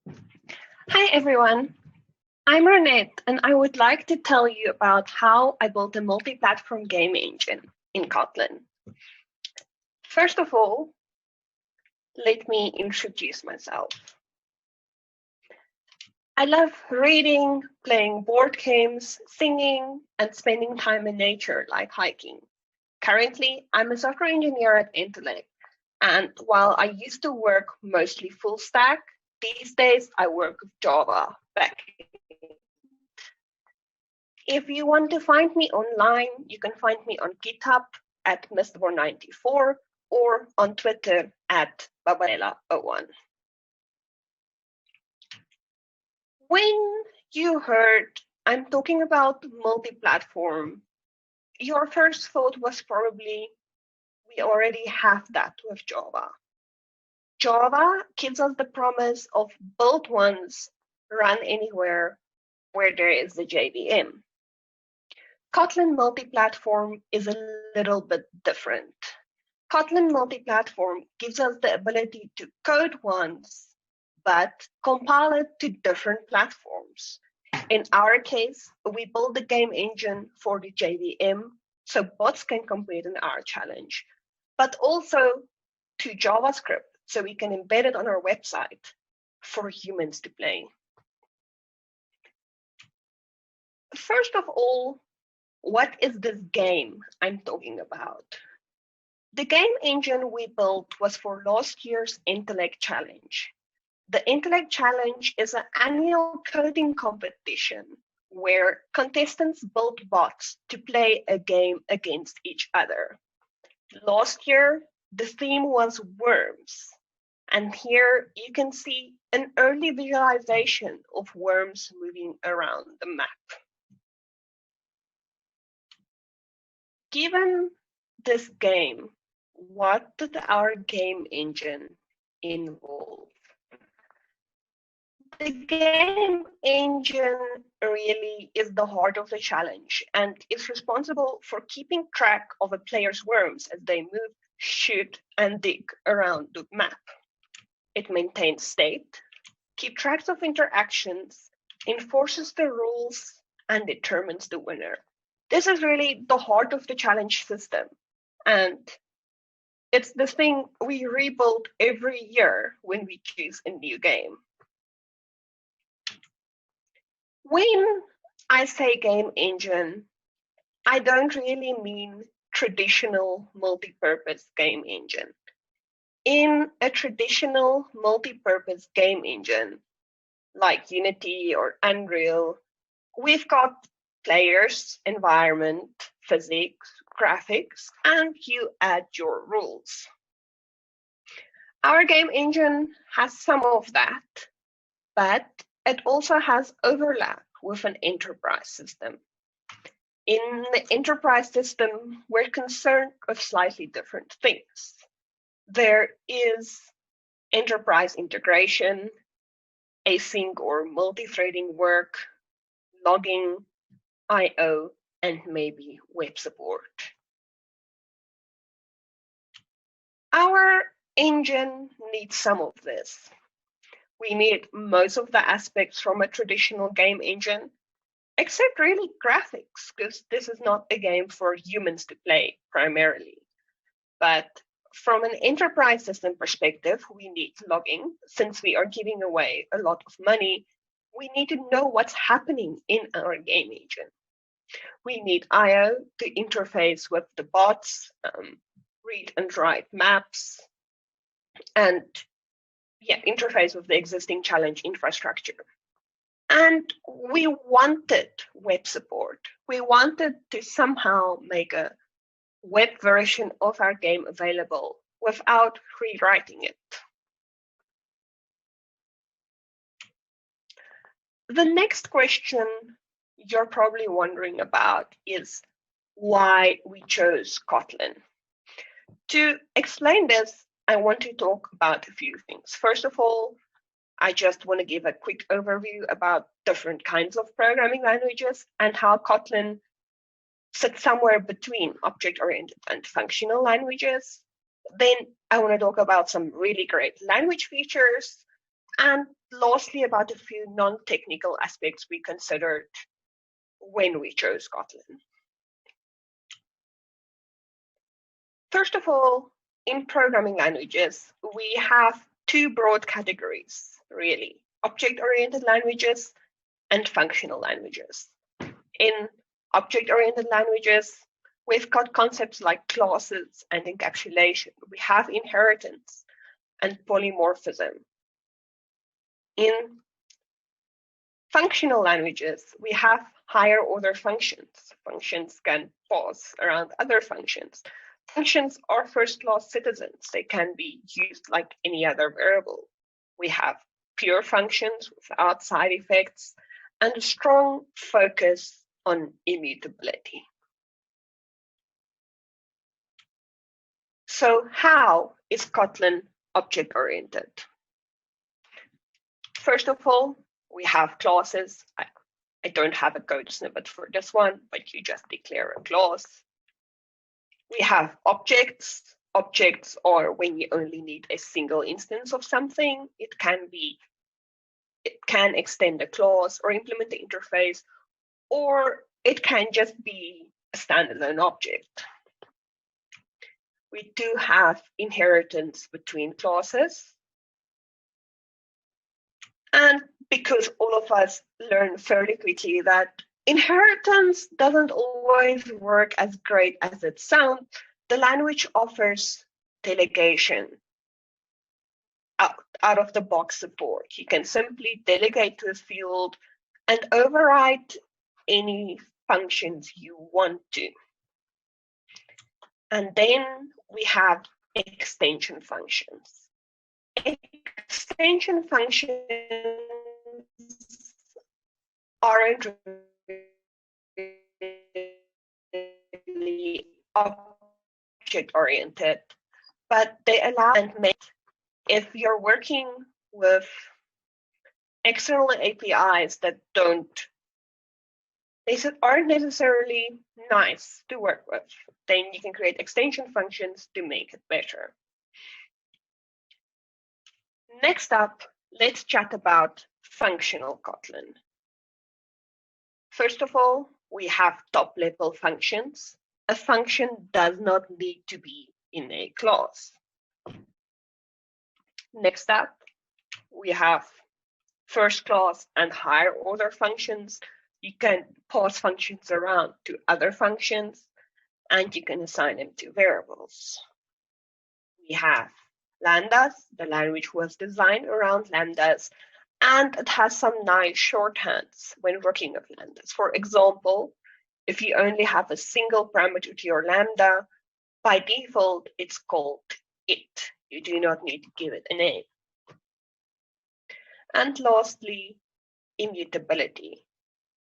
Hi, everyone. I'm Renette, and I would like to tell you about how I built a multi-platform game engine in Kotlin. First of all, let me introduce myself. I love reading, playing board games, singing, and spending time in nature, like hiking. Currently, I'm a software engineer at Entelect, and while I used to work mostly full stack, these days I work with Java backend. If you want to find me online, you can find me on GitHub at Mr94 or on Twitter at Babarella01. When you heard I'm talking about multi-platform, your first thought was probably, we already have that with Java. Java gives us the promise of build once, run anywhere where there is the JVM. Kotlin Multiplatform is a little bit different. Kotlin Multiplatform gives us the ability to code once, but compile it to different platforms. In our case, we build the game engine for the JVM, so bots can compete in our challenge, but also to JavaScript, so we can embed it on our website for humans to play. First of all, what is this game I'm talking about? The game engine we built was for last year's Entelect Challenge. The Entelect Challenge is an annual coding competition where contestants build bots to play a game against each other. Last year, the theme was worms. And here you can see an early visualization of worms moving around the map. Given this game, what did our game engine involve? The game engine really is the heart of the challenge and is responsible for keeping track of a player's worms as they move, shoot, and dig around the map. It maintains state, keeps track of interactions, enforces the rules, and determines the winner. This is really the heart of the challenge system, and it's the thing we rebuild every year when we choose a new game. When I say game engine, I don't really mean traditional multi-purpose game engine. In a traditional multi-purpose game engine, like Unity or Unreal, we've got players, environment, physics, graphics, and you add your rules. Our game engine has some of that, but it also has overlap with an enterprise system. In the enterprise system, we're concerned with slightly different things. There is enterprise integration, async or multi-threading work, logging, I/O, and maybe web support. Our engine needs some of this. We need most of the aspects from a traditional game engine, except really graphics, because this is not a game for humans to play primarily. But from an enterprise system perspective, we need logging. Since we are giving away a lot of money, we need to know what's happening in our game engine. We need I/O to interface with the bots, read and write maps, and interface with the existing challenge infrastructure. And we wanted web support. We wanted to somehow make a web version of our game available without rewriting it. The next question you're probably wondering about is why we chose Kotlin. To explain this, I want to talk about a few things. First of all, I just want to give a quick overview about different kinds of programming languages and how Kotlin sits somewhere between object-oriented and functional languages. Then I want to talk about some really great language features, And lastly, about a few non-technical aspects we considered when we chose Kotlin. First of all, in programming languages, we have two broad categories, really, object-oriented languages and functional languages. In object-oriented languages, we've got concepts like classes and encapsulation. We have inheritance and polymorphism. In functional languages, we have higher order functions. Functions can pass around other functions. Functions are first-class citizens. They can be used like any other variable. We have pure functions without side effects and a strong focus on immutability. So how is Kotlin object-oriented? First of all, we have classes. I don't have a code snippet for this one, but you just declare a class. We have objects. Objects are when you only need a single instance of something. It can extend a class or implement the interface, or it can just be a standalone object. We do have inheritance between classes. And because all of us learn fairly quickly that inheritance doesn't always work as great as it sounds, the language offers delegation, out of the box support. You can simply delegate to a field and override any functions you want to. And then we have extension functions. Extension functions aren't really object-oriented, but they allow and make, if you're working with external APIs that aren't necessarily nice to work with, then you can create extension functions to make it better. Next up, let's chat about functional Kotlin. First of all, we have top-level functions. A function does not need to be in a class. Next up, we have first class and higher order functions. You can pass functions around to other functions, and you can assign them to variables. We have lambdas. The language was designed around lambdas, and it has some nice shorthands when working with lambdas. For example, if you only have a single parameter to your lambda, by default, it's called it. You do not need to give it a name. And lastly, immutability.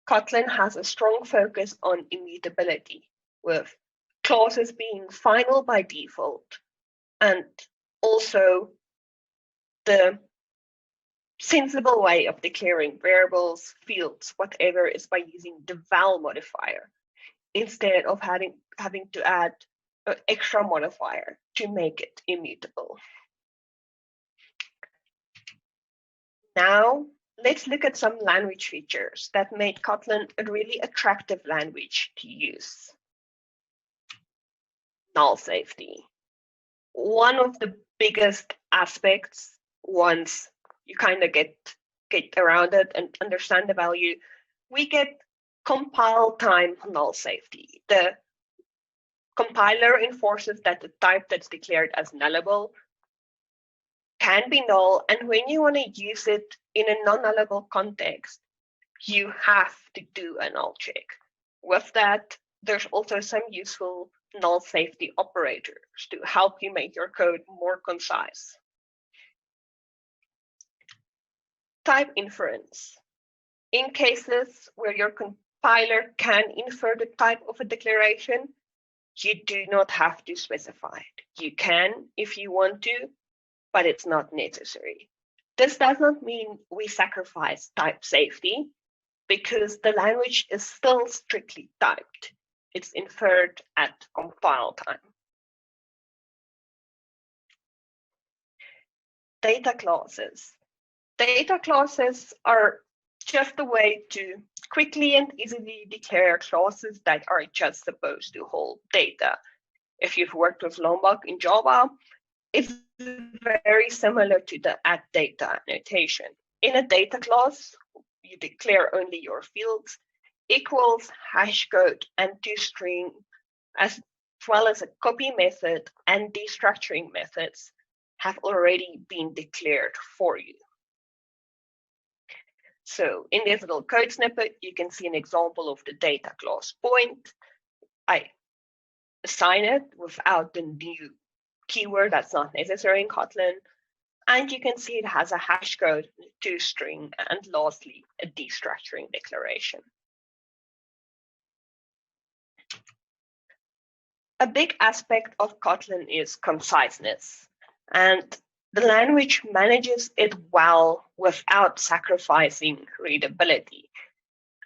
Kotlin has a strong focus on immutability, with clauses being final by default, and also the sensible way of declaring variables, fields, whatever, is by using the val modifier instead of having to add an extra modifier to make it immutable. Now, let's look at some language features that made Kotlin a really attractive language to use. Null safety. One of the biggest aspects, once you kind of get around it and understand the value, we get compile time null safety. The compiler enforces that the type that's declared as nullable can be null, and when you want to use it in a non-nullable context, you have to do a null check. With that, there's also some useful null safety operators to help you make your code more concise. Type inference. In cases where your compiler can infer the type of a declaration, you do not have to specify it. You can if you want to, but it's not necessary. This does not mean we sacrifice type safety, because the language is still strictly typed. It's inferred at compile time. Data classes. Data classes are just a way to quickly and easily declare classes that are just supposed to hold data. If you've worked with Lombok in Java, it's very similar to the addData notation. In a data class, you declare only your fields, equals, hashcode, and toString, as well as a copy method and destructuring methods have already been declared for you. So in this little code snippet, you can see an example of the data class point. I assign it without the new keyword that's not necessary in Kotlin. And you can see it has a hash code, toString, and lastly, a destructuring declaration. A big aspect of Kotlin is conciseness, and the language manages it well without sacrificing readability.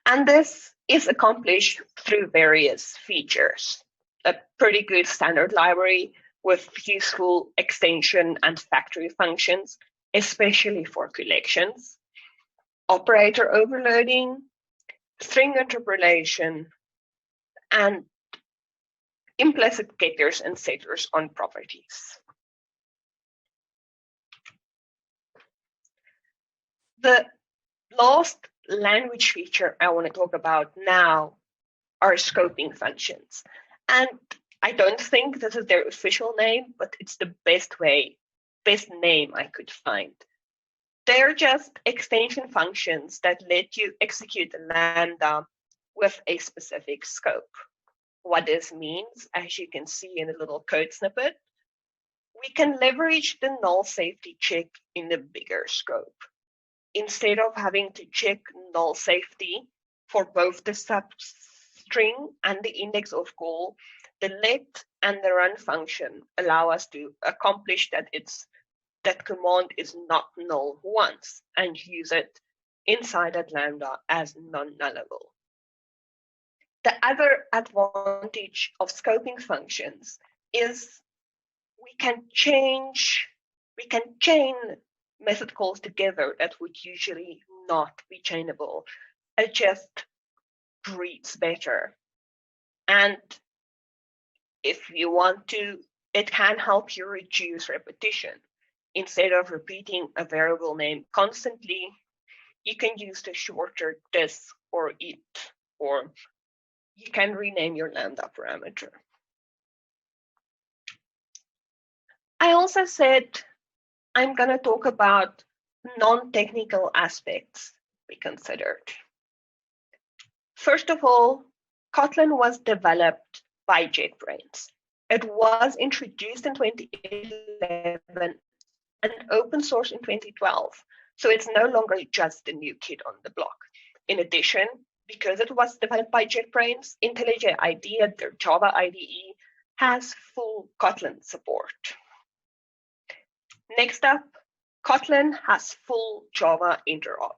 And this is accomplished through various features. A pretty good standard library with useful extension and factory functions, especially for collections, operator overloading, string interpolation, and implicit getters and setters on properties. The last language feature I want to talk about now are scoping functions. And I don't think this is their official name, but it's the best name I could find. They're just extension functions that let you execute a lambda with a specific scope. What this means, as you can see in a little code snippet, we can leverage the null safety check in the bigger scope. Instead of having to check null safety for both the substring and the index of call, the let and the run function allow us to accomplish that command is not null once and use it inside that lambda as non-nullable. The other advantage of scoping functions is we can chain method calls together that would usually not be chainable. It just breathes better. And if you want to, it can help you reduce repetition. Instead of repeating a variable name constantly, you can use the shorter this or it, or you can rename your lambda parameter. I also said I'm going to talk about non-technical aspects we considered. First of all, Kotlin was developed by Jetbrains. It was introduced in 2011 and open source in 2012, so it's no longer just a new kid on the block. In addition, because it was developed by Jetbrains, IntelliJ IDEA, their Java IDE, has full Kotlin support. Next up, Kotlin has full Java interop.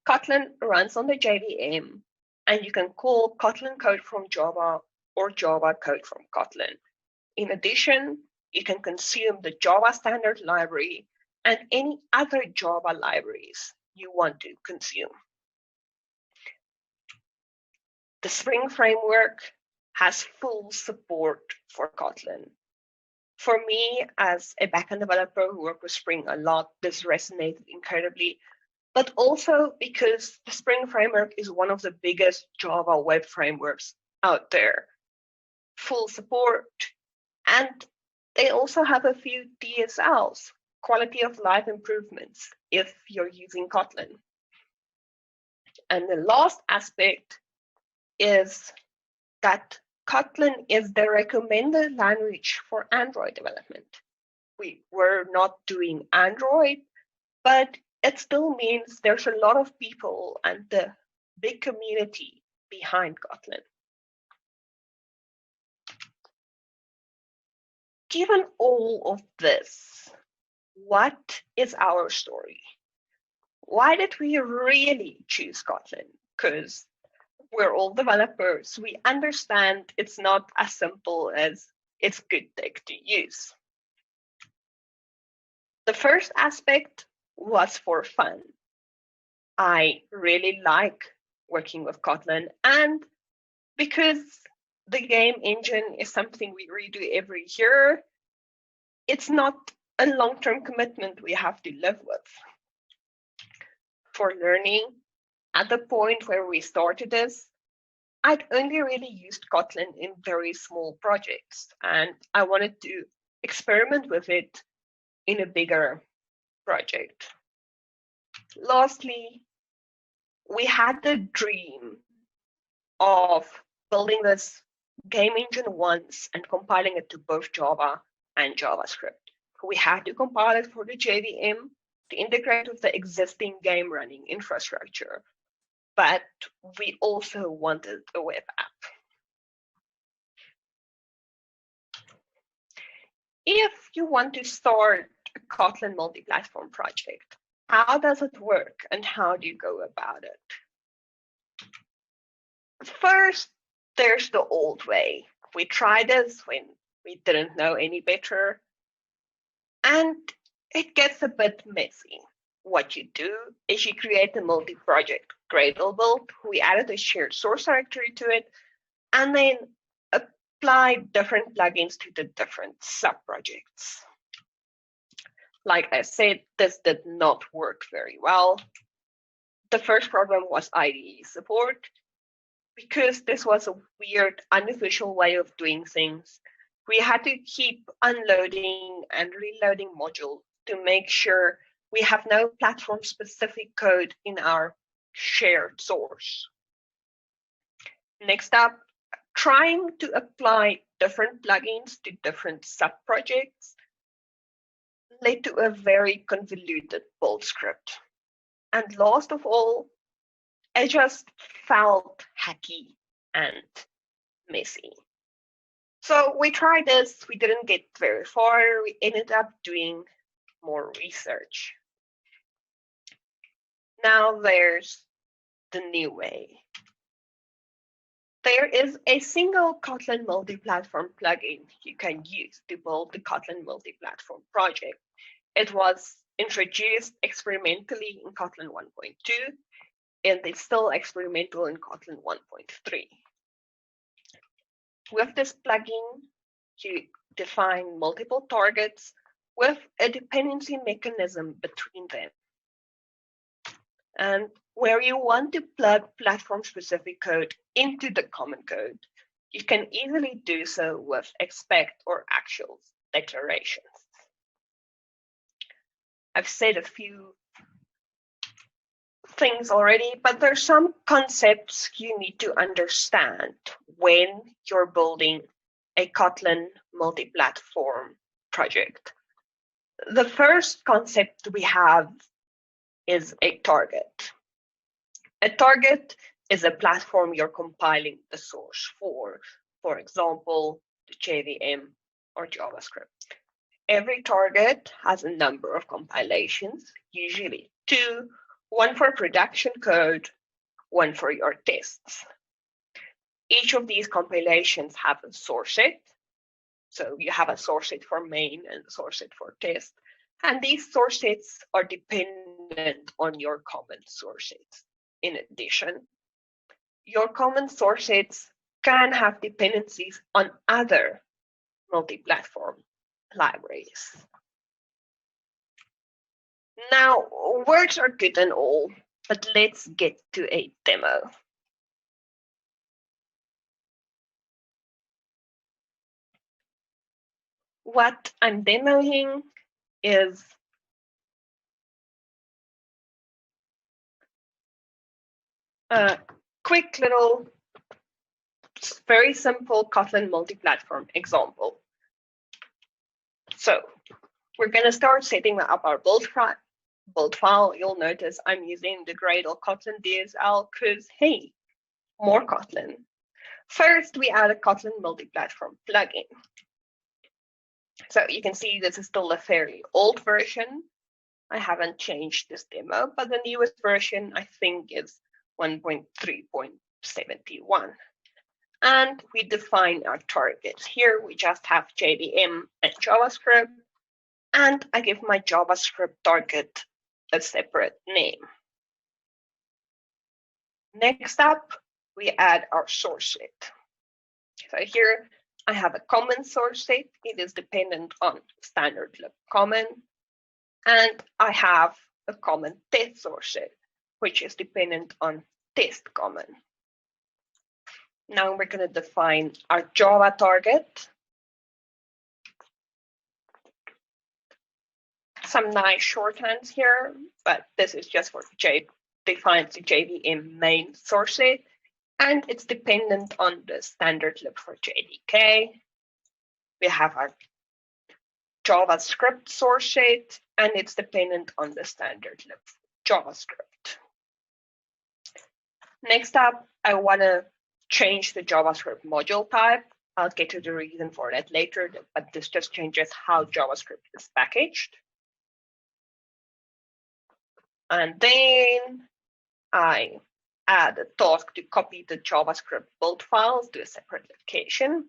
Kotlin runs on the JVM, and you can call Kotlin code from Java or Java code from Kotlin. In addition, you can consume the Java standard library and any other Java libraries you want to consume. The Spring framework has full support for Kotlin. For me, as a backend developer who works with Spring a lot, this resonated incredibly, but also because the Spring framework is one of the biggest Java web frameworks out there. Full support, and they also have a few DSLs, quality of life improvements, if you're using Kotlin. And the last aspect is that Kotlin is the recommended language for Android development. We were not doing Android, but it still means there's a lot of people and the big community behind Kotlin. Given all of this, what is our story? Why did we really choose Kotlin? Because we're all developers. We understand it's not as simple as it's good tech to use. The first aspect was for fun. I really like working with Kotlin, and because the game engine is something we redo every year, it's not a long-term commitment we have to live with. For learning, at the point where we started this, I'd only really used Kotlin in very small projects, and I wanted to experiment with it in a bigger project. Lastly, we had the dream of building this game engine once and compiling it to both Java and JavaScript. We had to compile it for the JVM to integrate with the existing game running infrastructure, but we also wanted a web app. If you want to start a Kotlin multi-platform project, how does it work and how do you go about it? First, there's the old way. We tried this when we didn't know any better, and it gets a bit messy. What you do is you create a multi-project Gradle build. We added a shared source directory to it, and then apply different plugins to the different sub-projects. Like I said, this did not work very well. The first problem was IDE support. Because this was a weird, unofficial way of doing things, we had to keep unloading and reloading modules to make sure we have no platform-specific code in our shared source. Next up, trying to apply different plugins to different sub-projects led to a very convoluted build script. And last of all, it just felt hacky and messy. So we tried this, we didn't get very far, we ended up doing more research. Now there's the new way. There is a single Kotlin Multiplatform plugin you can use to build the Kotlin Multiplatform project. It was introduced experimentally in Kotlin 1.2, and it's still experimental in Kotlin 1.3. With this plugin, you define multiple targets with a dependency mechanism between them. And where you want to plug platform-specific code into the common code, you can easily do so with expect or actual declarations. I've said a few things already, but there's some concepts you need to understand when you're building a Kotlin multi-platform project. The first concept we have is a target. A target is a platform you're compiling the source for example, the JVM or JavaScript. Every target has a number of compilations, usually 2, one for production code, one for your tests. Each of these compilations have a source set. So you have a source set for main and a source set for test. And these source sets are dependent on your common source sets. In addition, your common source sets can have dependencies on other multi-platform libraries. Now, words are good and all, but let's get to a demo. What I'm demoing is a quick little, very simple Kotlin multi-platform example. So we're going to start setting up our build file. You'll notice I'm using the Gradle Kotlin DSL because, hey, more Kotlin. First, we add a Kotlin multi-platform plugin. So you can see this is still a fairly old version. I haven't changed this demo, but the newest version, I think, is 1.3.71. And we define our targets. Here we just have JVM and JavaScript, and I give my JavaScript target a separate name. Next up, we add our source set. So here I have a common source set. It is dependent on standard lib common. And I have a common test source set, which is dependent on test common. Now we're going to define our Java target. Some nice shorthands here, but this is just for defines the JVM main source set, and it's dependent on the standard lib for JDK. We have our JavaScript source set, and it's dependent on the standard lib for JavaScript. Next up, I want to change the JavaScript module type. I'll get to the reason for that later, but this just changes how JavaScript is packaged. And then I add a task to copy the JavaScript build files to a separate location.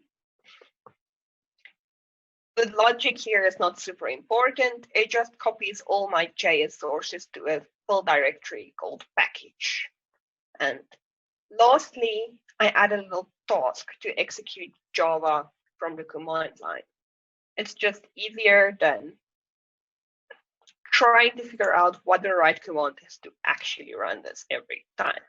The logic here is not super important. It just copies all my JS sources to a full directory called package. And lastly, I add a little task to execute Java from the command line. It's just easier than trying to figure out what the right command is to actually run this every time.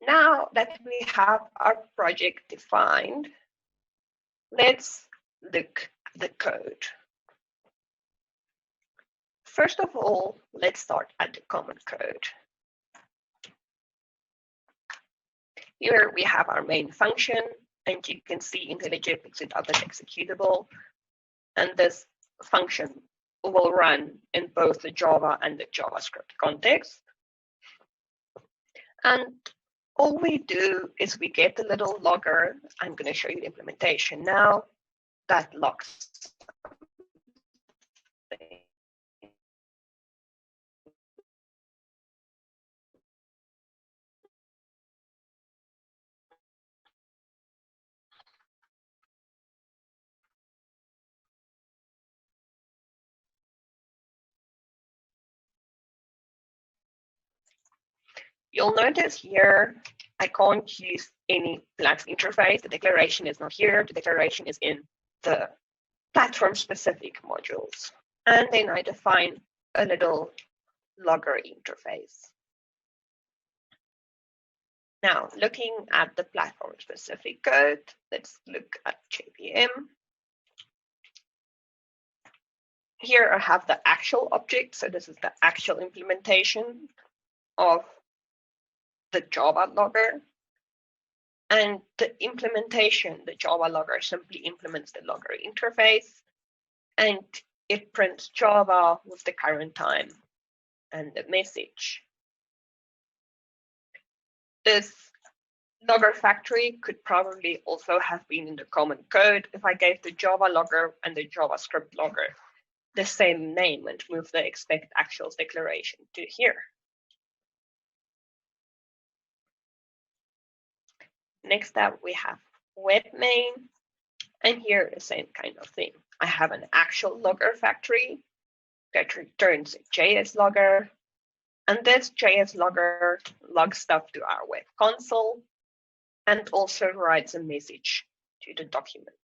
Now that we have our project defined, let's look at the code. First of all, let's start at the common code. Here we have our main function, and you can see IntelliJ picks it up as executable. And this function will run in both the Java and the JavaScript context. And all we do is we get the little logger. I'm going to show you the implementation now that logs. You'll notice here, I can't use any platform interface. The declaration is not here. The declaration is in the platform-specific modules. And then I define a little logger interface. Now, looking at the platform-specific code, let's look at JVM. Here I have the actual object. So this is the actual implementation of the Java logger. And the implementation, the Java logger simply implements the logger interface, and it prints Java with the current time and the message. This logger factory could probably also have been in the common code if I gave the Java logger and the JavaScript logger the same name and move the expect actuals declaration to here. Next up, we have web main, and here the same kind of thing. I have an actual logger factory that returns a JS logger, and this JS logger logs stuff to our web console and also writes a message to the document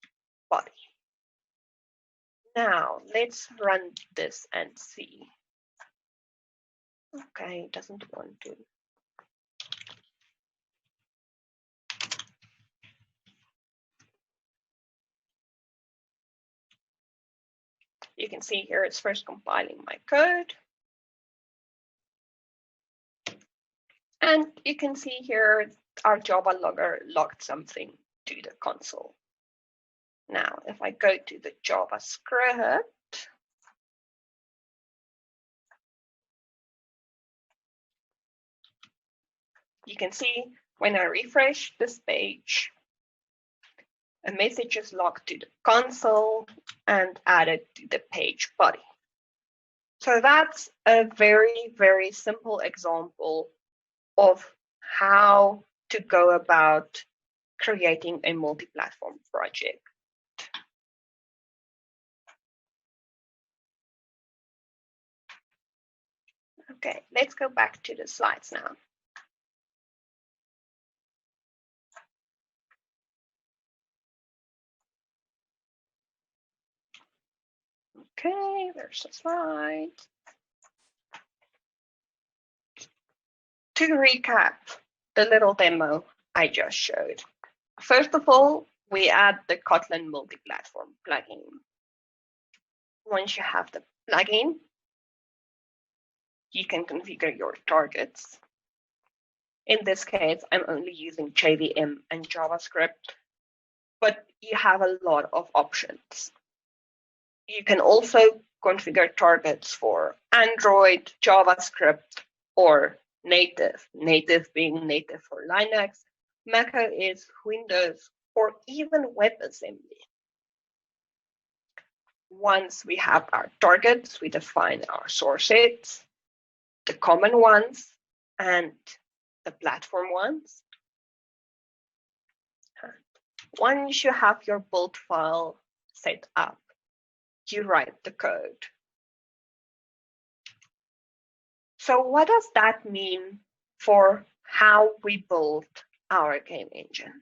body. Now, let's run this and see. Okay, it doesn't want to. You can see here it's first compiling my code. And you can see here our Java logger logged something to the console. Now, if I go to the JavaScript, you can see when I refresh this page, a message is logged to the console and added to the page body. So that's a very, very simple example of how to go about creating a multi-platform project. Okay, let's go back to the slides now. Okay, there's a slide. To recap the little demo I just showed. First of all, we add the Kotlin Multiplatform plugin. Once you have the plugin, you can configure your targets. In this case, I'm only using JVM and JavaScript, but you have a lot of options. You can also configure targets for Android, JavaScript, or native. Native being native for Linux, macOS, Windows, or even WebAssembly. Once we have our targets, we define our sources, the common ones, and the platform ones. Once you have your build file set up, you write the code. So what does that mean for how we build our game engine?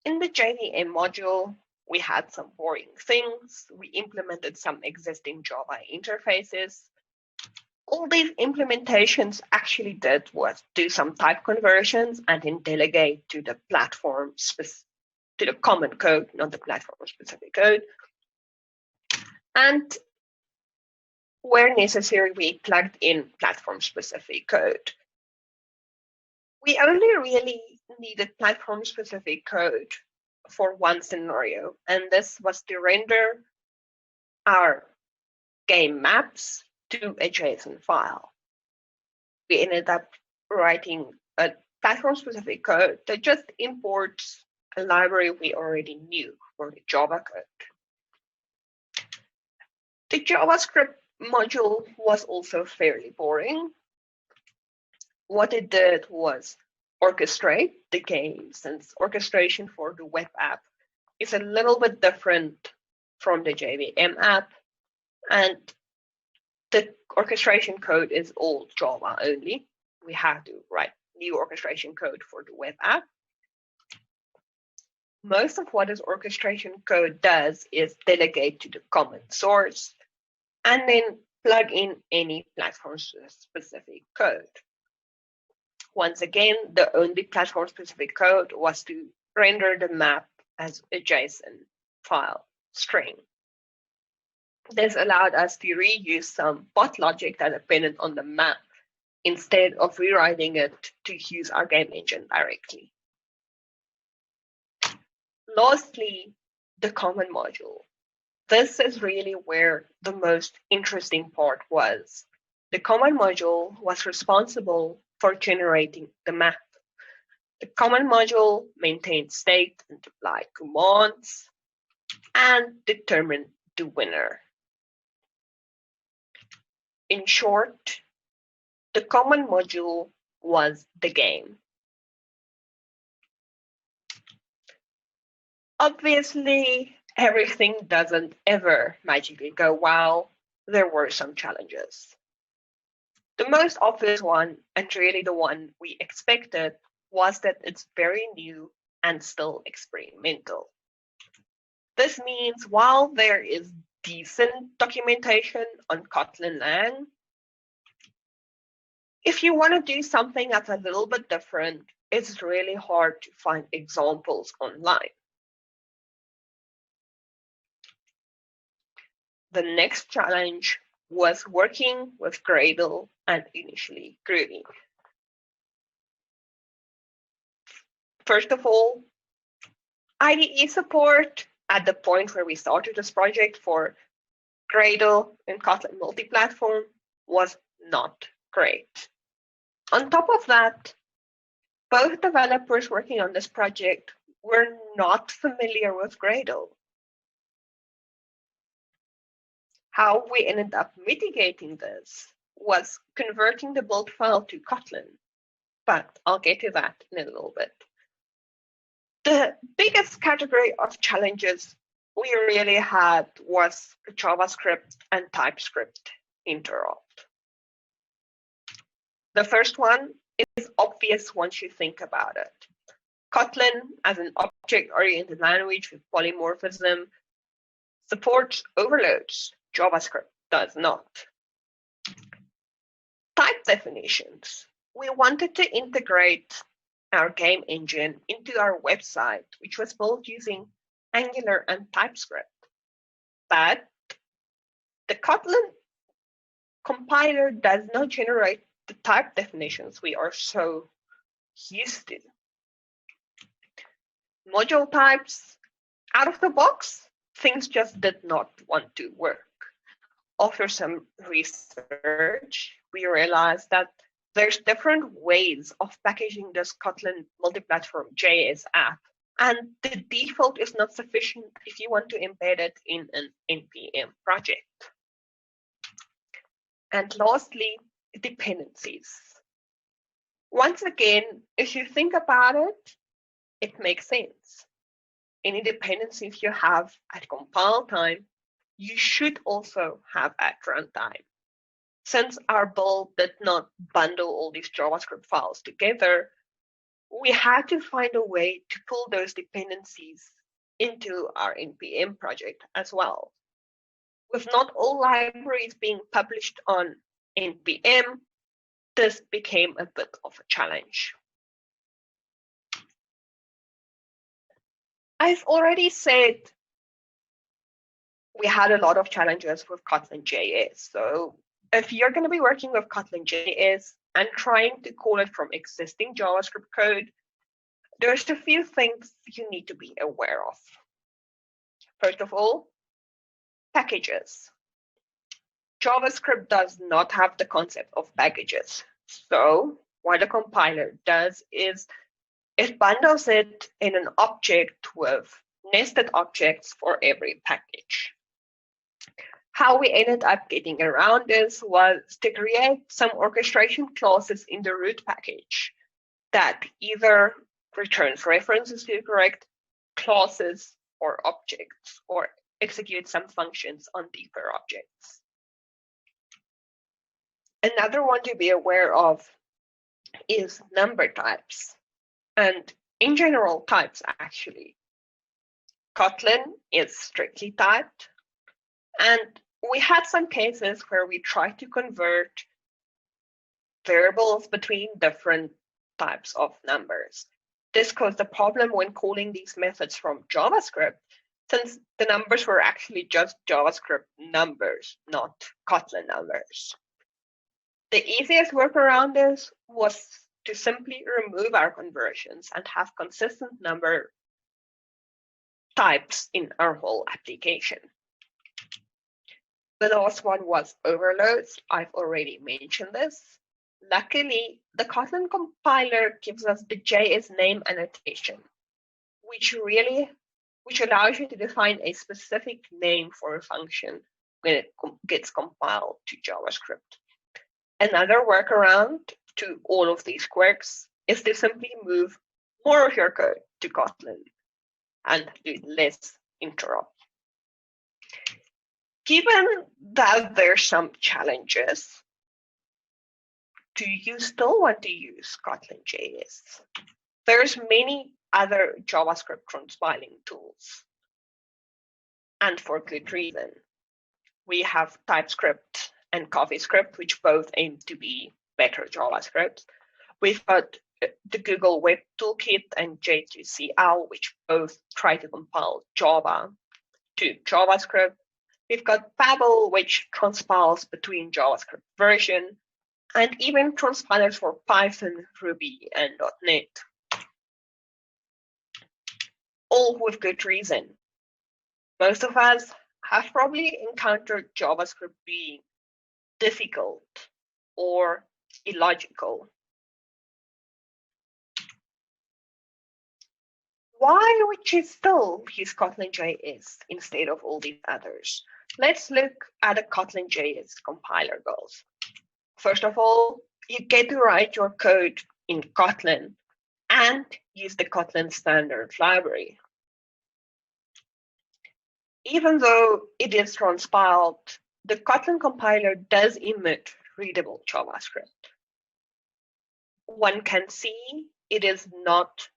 In the JVM module, we had some boring things. We implemented some existing Java interfaces. All these implementations actually did was do some type conversions and then delegate to the platform, to the common code, not the platform-specific code. And where necessary, we plugged in platform-specific code. We only really needed platform-specific code for one scenario, and this was to render our game maps to a JSON file. We ended up writing a platform-specific code that just imports a library we already knew for the Java code. The JavaScript module was also fairly boring. What it did was orchestrate the game, since orchestration for the web app is a little bit different from the JVM app, and the orchestration code is all Java only. We have to write new orchestration code for the web app. Most of what this orchestration code does is delegate to the common source and then plug in any platform-specific code. Once again, the only platform-specific code was to render the map as a JSON file string. This allowed us to reuse some bot logic that depended on the map instead of rewriting it to use our game engine directly. Lastly, the common module. This is really where the most interesting part was. The common module was responsible for generating the map. The common module maintained state and applied commands and determined the winner. In short, the common module was the game. Obviously, everything doesn't ever magically go well. There were some challenges. The most obvious one, and really the one we expected, was that it's very new and still experimental. This means while there is decent documentation on Kotlin Lang, if you want to do something that's a little bit different, it's really hard to find examples online. The next challenge was working with Gradle and initially Groovy. First of all, IDE support at the point where we started this project for Gradle and Kotlin Multiplatform was not great. On top of that, both developers working on this project were not familiar with Gradle. How we ended up mitigating this was converting the build file to Kotlin, but I'll get to that in a little bit. The biggest category of challenges we really had was JavaScript and TypeScript interop. The first one is obvious once you think about it. Kotlin, as an object-oriented language with polymorphism, supports overloads. JavaScript does not. Type definitions. We wanted to integrate our game engine into our website, which was built using Angular and TypeScript. But the Kotlin compiler does not generate the type definitions we are so used to. Module types, out of the box, things just did not want to work. After some research, we realized that there's different ways of packaging this Kotlin Multiplatform JS app, and the default is not sufficient if you want to embed it in an NPM project. And lastly, dependencies. Once again, if you think about it, it makes sense. Any dependencies you have at compile time, you should also have at runtime. Since our build did not bundle all these JavaScript files together, we had to find a way to pull those dependencies into our NPM project as well. With not all libraries being published on NPM, this became a bit of a challenge. I've already said we had a lot of challenges with KotlinJS. So if you're going to be working with KotlinJS and trying to call it from existing JavaScript code, there's a few things you need to be aware of. First of all, packages. JavaScript does not have the concept of packages. So what the compiler does is it bundles it in an object with nested objects for every package. How we ended up getting around this was to create some orchestration classes in the root package that either returns references to the correct classes or objects, or execute some functions on deeper objects. Another one to be aware of is number types, and in general types actually. Kotlin is strictly typed, and we had some cases where we tried to convert variables between different types of numbers. This caused a problem when calling these methods from JavaScript, since the numbers were actually just JavaScript numbers, not Kotlin numbers. The easiest workaround this was to simply remove our conversions and have consistent number types in our whole application. The last one was overloads. I've already mentioned this. Luckily, the Kotlin compiler gives us the JS name annotation, which allows you to define a specific name for a function when it gets compiled to JavaScript. Another workaround to all of these quirks is to simply move more of your code to Kotlin and do less interop. Given that there's some challenges, do you still want to use KotlinJS? There's many other JavaScript transpiling tools, and for good reason. We have TypeScript and CoffeeScript, which both aim to be better JavaScript. We've got the Google Web Toolkit and J2CL, which both try to compile Java to JavaScript. We've got Babel, which transpiles between JavaScript version, and even transpilers for Python, Ruby, and .NET. All with good reason. Most of us have probably encountered JavaScript being difficult or illogical. Why would you still use KotlinJS instead of all these others? Let's look at a KotlinJS compiler goals. First of all, you get to write your code in Kotlin and use the Kotlin standard library. Even though it is transpiled, the Kotlin compiler does emit readable JavaScript. one can see it is not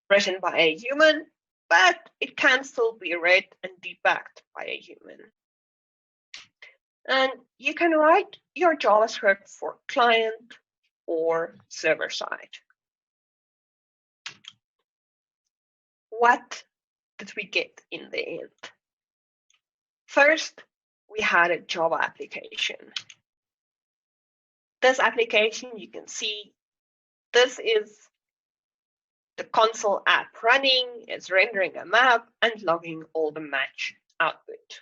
written by a human, but it can still be read and debugged by a human. And you can write your JavaScript for client or server side. What did we get in the end? First, we had a Java application. This application, you can see, this is the console app running, it's rendering a map and logging all the match output.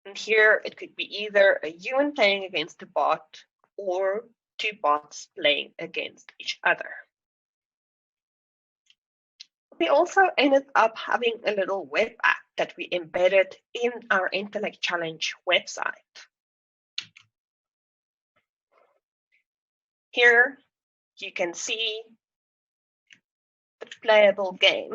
And here it could be either a human playing against a bot or two bots playing against each other. We also ended up having a little web app that we embedded in our Entelect Challenge website. Here you can see the playable game.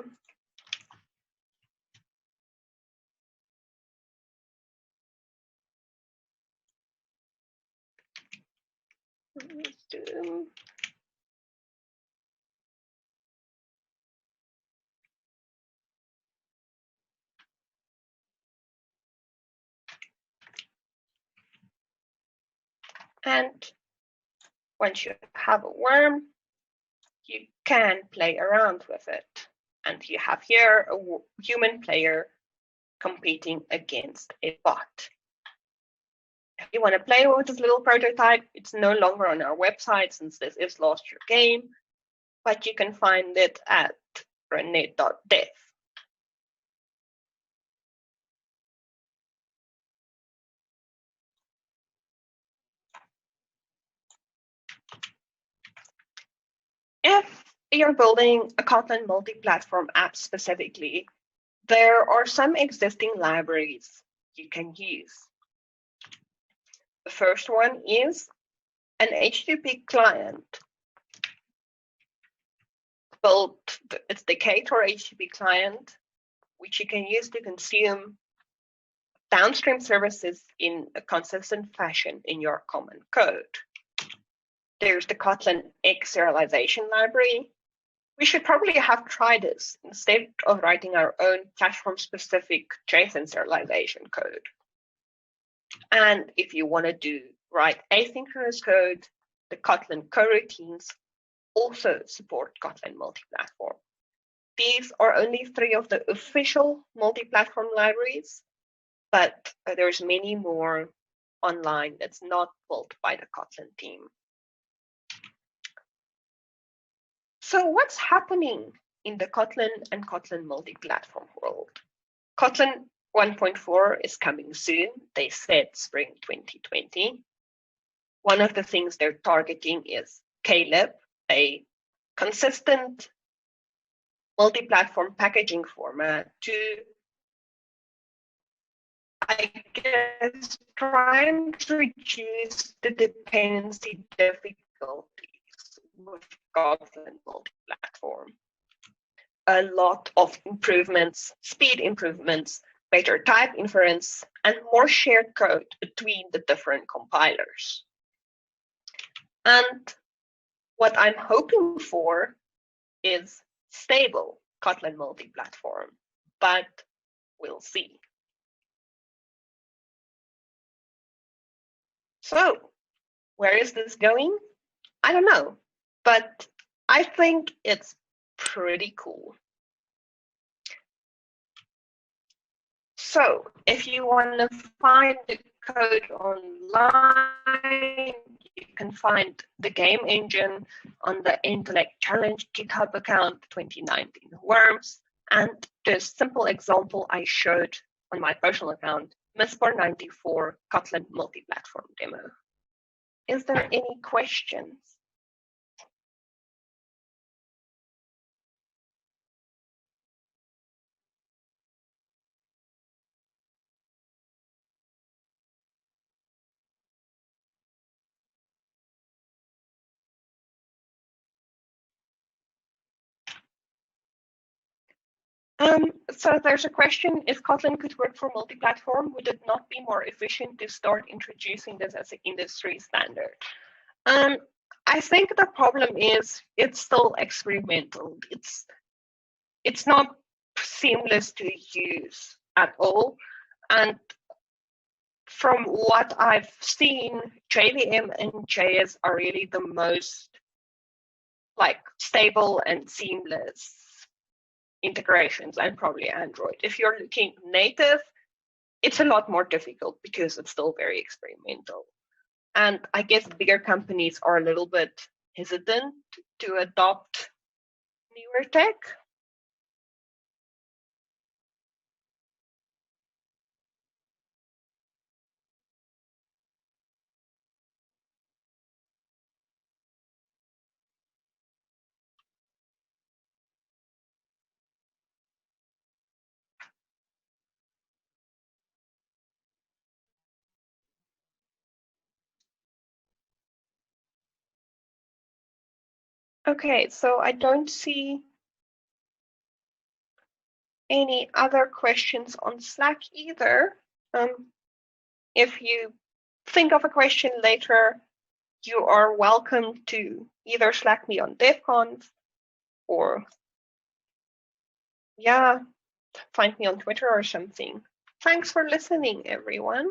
And once you have a worm, you can play around with it. And you have here a human player competing against a bot. If you want to play with this little prototype, it's no longer on our website since this is last year game, but you can find it at renette.dev. If you're building a Kotlin multi-platform app specifically, there are some existing libraries you can use. The first one is an HTTP client built, it's the Ktor HTTP client, which you can use to consume downstream services in a consistent fashion in your common code. There's the Kotlin X serialization library. We should probably have tried this instead of writing our own platform-specific JSON serialization code. And if you want to write asynchronous code, the Kotlin coroutines also support Kotlin Multiplatform. These are only 3 of the official multi-platform libraries, but there's many more online that's not built by the Kotlin team. So what's happening in the Kotlin and Kotlin multi-platform world? Kotlin 1.4 is coming soon. They said spring 2020. One of the things they're targeting is KLib, a consistent multi-platform packaging format to, I guess, trying to reduce the dependency difficulties with Kotlin multi-platform. A lot of improvements, speed improvements, better type inference, and more shared code between the different compilers. And what I'm hoping for is stable Kotlin multi-platform, but we'll see. So where is this going? I don't know, but I think it's pretty cool. So if you want to find the code online, you can find the game engine on the Entelect Challenge GitHub account 2019 Worms, and the simple example I showed on my personal account, Mispar94 Kotlin multi-platform demo. Is there any questions? So there's a question, if Kotlin could work for multi-platform, would it not be more efficient to start introducing this as an industry standard? I think the problem is it's still experimental. It's not seamless to use at all. And from what I've seen, JVM and JS are really the most stable and seamless integrations, and probably Android. If you're looking native, it's a lot more difficult because it's still very experimental. And I guess bigger companies are a little bit hesitant to adopt newer tech. Okay, so I don't see any other questions on Slack either. If you think of a question later, you are welcome to either Slack me on DevConf or, yeah, find me on Twitter or something. Thanks for listening, everyone.